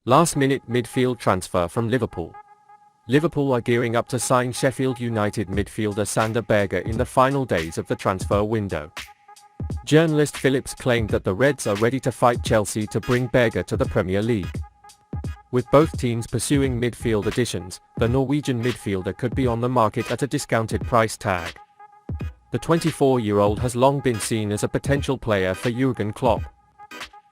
Last-minute midfield transfer from Liverpool. Liverpool are gearing up to sign Sheffield United midfielder Sander Berge in the final days of the transfer window. Journalist Phillips claimed that the Reds are ready to fight Chelsea to bring Berge to the Premier League. With both teams pursuing midfield additions, the Norwegian midfielder could be on the market at a discounted price tag. The 24-year-old has long been seen as a potential player for Jürgen Klopp.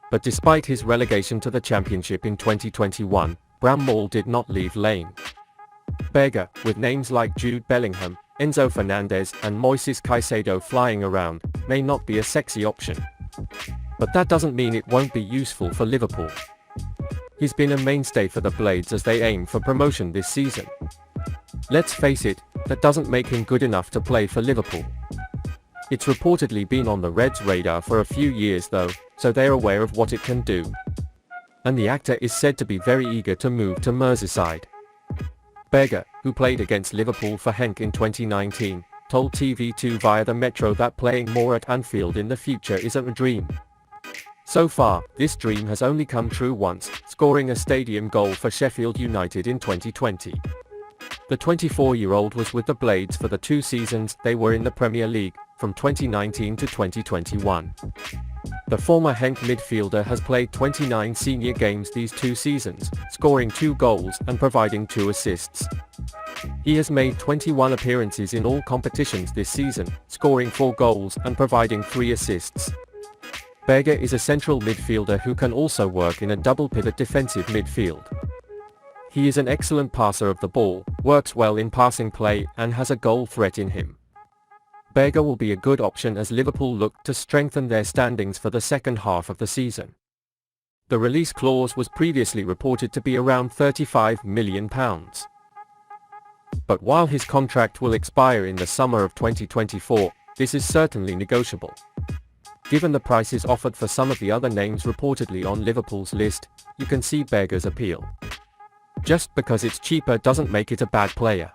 But despite his relegation to the Championship in 2021, Bramall did not leave Lane. Berge, with names like Jude Bellingham, Enzo Fernandez and Moises Caicedo flying around, may not be a sexy option. But that doesn't mean it won't be useful for Liverpool. He's been a mainstay for the Blades as they aim for promotion this season. Let's face it, that doesn't make him good enough to play for Liverpool. It's reportedly been on the Reds' radar for a few years though, so they're aware of what it can do. And the actor is said to be very eager to move to Merseyside. Berge, who played against Liverpool for Henk in 2019, told TV2 via the Metro that playing more at Anfield in the future isn't a dream. So far, this dream has only come true once, scoring a stadium goal for Sheffield United in 2020. The 24-year-old was with the Blades for the 2 seasons they were in the Premier League, from 2019 to 2021. The former Henk midfielder has played 29 senior games these 2 seasons, scoring 2 goals and providing 2 assists. He has made 21 appearances in all competitions this season, scoring 4 goals and providing 3 assists. Berge is a central midfielder who can also work in a double-pivot defensive midfield. He is an excellent passer of the ball, works well in passing play and has a goal threat in him. Berge will be a good option as Liverpool look to strengthen their standings for the second half of the season. The release clause was previously reported to be around £35 million. But while his contract will expire in the summer of 2024, this is certainly negotiable. Given the prices offered for some of the other names reportedly on Liverpool's list, you can see Berge's appeal. Just because it's cheaper doesn't make it a bad player.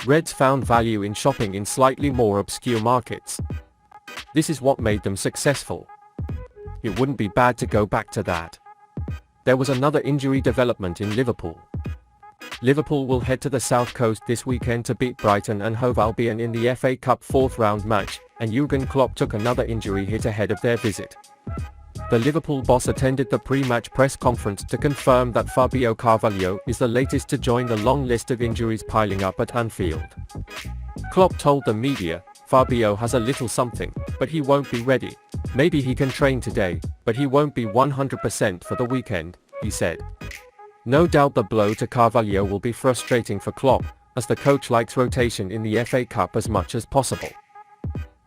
Reds found value in shopping in slightly more obscure markets. This is what made them successful. It wouldn't be bad to go back to that. There was another injury development in Liverpool. Liverpool will head to the South Coast this weekend to beat Brighton and Hove Albion in the FA Cup 4th round match, and Jürgen Klopp took another injury hit ahead of their visit. The Liverpool boss attended the pre-match press conference to confirm that Fabio Carvalho is the latest to join the long list of injuries piling up at Anfield. Klopp told the media, "Fabio has a little something, but he won't be ready. Maybe he can train today, but he won't be 100% for the weekend," he said. No doubt the blow to Carvalho will be frustrating for Klopp, as the coach likes rotation in the FA Cup as much as possible.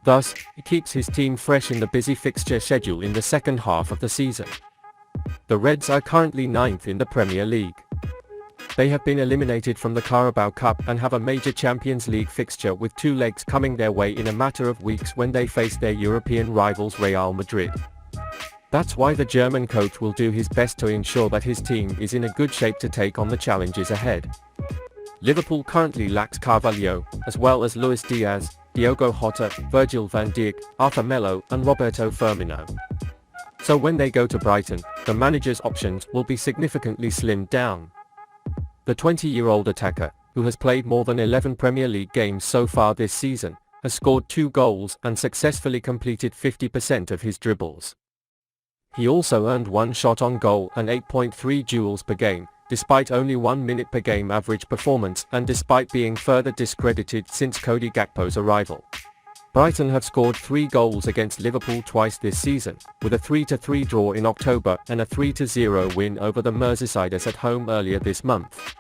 Thus, he keeps his team fresh in the busy fixture schedule in the second half of the season. The Reds are currently 9th in the Premier League. They have been eliminated from the Carabao Cup and have a major Champions League fixture with 2 legs coming their way in a matter of weeks when they face their European rivals Real Madrid. That's why the German coach will do his best to ensure that his team is in a good shape to take on the challenges ahead. Liverpool currently lacks Carvalho, as well as Luis Diaz, Diogo Jota, Virgil van Dijk, Arthur Melo and Roberto Firmino. So when they go to Brighton, the manager's options will be significantly slimmed down. The 20-year-old attacker, who has played more than 11 Premier League games so far this season, has scored 2 goals and successfully completed 50% of his dribbles. He also earned 1 shot on goal and 8.3 duels per game, despite only 1 minute per game average performance and despite being further discredited since Cody Gakpo's arrival. Brighton have scored 3 goals against Liverpool twice this season, with a 3-3 draw in October and a 3-0 win over the Merseysiders at home earlier this month.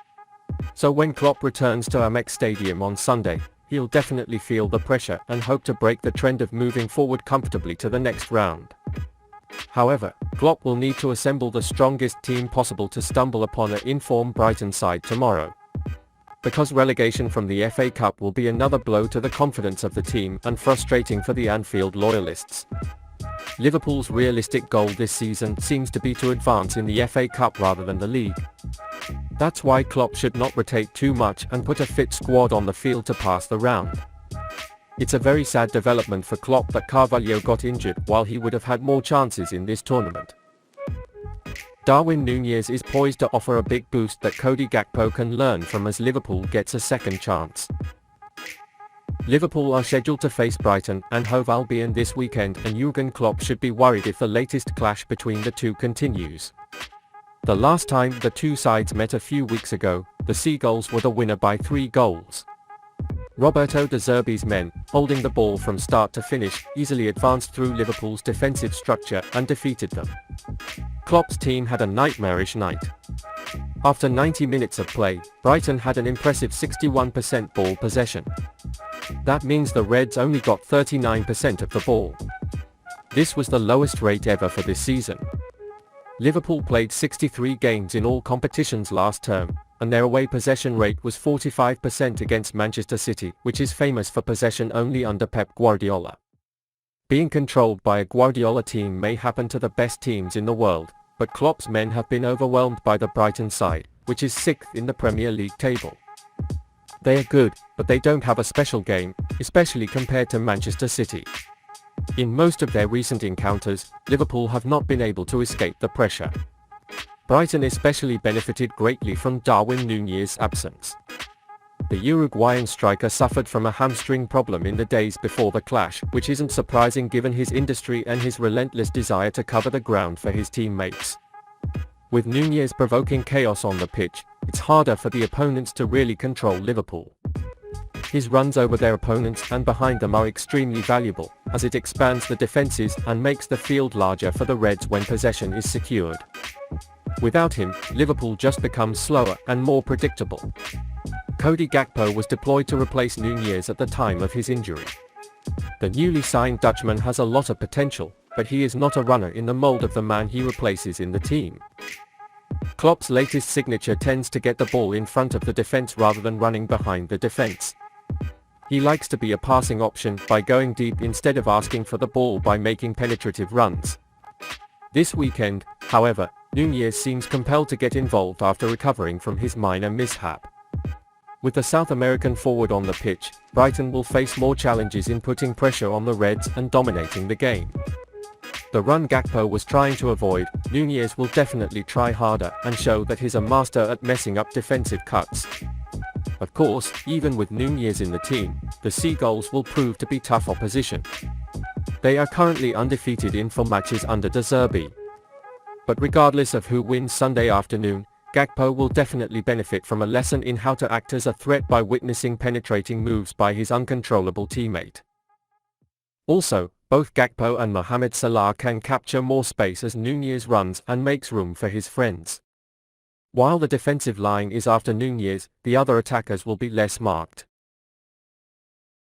So when Klopp returns to Amex Stadium on Sunday, he'll definitely feel the pressure and hope to break the trend of moving forward comfortably to the next round. However, Klopp will need to assemble the strongest team possible to stumble upon an informed Brighton side tomorrow. Because relegation from the FA Cup will be another blow to the confidence of the team and frustrating for the Anfield loyalists. Liverpool's realistic goal this season seems to be to advance in the FA Cup rather than the league. That's why Klopp should not rotate too much and put a fit squad on the field to pass the round. It's a very sad development for Klopp that Carvalho got injured while he would have had more chances in this tournament. Darwin Nunez is poised to offer a big boost that Cody Gakpo can learn from as Liverpool gets a second chance. Liverpool are scheduled to face Brighton and Hove Albion this weekend, and Jürgen Klopp should be worried if the latest clash between the two continues. The last time the two sides met a few weeks ago, the Seagulls were the winner by 3 goals. Roberto De Zerbi's men, holding the ball from start to finish, easily advanced through Liverpool's defensive structure and defeated them. Klopp's team had a nightmarish night. After 90 minutes of play, Brighton had an impressive 61% ball possession. That means the Reds only got 39% of the ball. This was the lowest rate ever for this season. Liverpool played 63 games in all competitions last term, and their away possession rate was 45% against Manchester City, which is famous for possession only under Pep Guardiola. Being controlled by a Guardiola team may happen to the best teams in the world, but Klopp's men have been overwhelmed by the Brighton side, which is 6th in the Premier League table. They are good, but they don't have a special game, especially compared to Manchester City. In most of their recent encounters, Liverpool have not been able to escape the pressure. Brighton especially benefited greatly from Darwin Nunez's absence. The Uruguayan striker suffered from a hamstring problem in the days before the clash, which isn't surprising given his industry and his relentless desire to cover the ground for his teammates. With Nunez provoking chaos on the pitch, it's harder for the opponents to really control Liverpool. His runs over their opponents and behind them are extremely valuable, as it expands the defenses and makes the field larger for the Reds when possession is secured. Without him, Liverpool just becomes slower and more predictable. Cody Gakpo was deployed to replace Nunez at the time of his injury. The newly signed Dutchman has a lot of potential, but he is not a runner in the mold of the man he replaces in the team. Klopp's latest signature tends to get the ball in front of the defense rather than running behind the defense. He likes to be a passing option by going deep instead of asking for the ball by making penetrative runs. This weekend, however, Nunez seems compelled to get involved after recovering from his minor mishap. With the South American forward on the pitch, Brighton will face more challenges in putting pressure on the Reds and dominating the game. The run Gakpo was trying to avoid, Nunez will definitely try harder and show that he's a master at messing up defensive cuts. Of course, even with Nunez in the team, the Seagulls will prove to be tough opposition. They are currently undefeated in 4 matches under De Zerbi. But regardless of who wins Sunday afternoon, Gakpo will definitely benefit from a lesson in how to act as a threat by witnessing penetrating moves by his uncontrollable teammate. Also, both Gakpo and Mohamed Salah can capture more space as Nunez runs and makes room for his friends. While the defensive line is after Nunez, the other attackers will be less marked.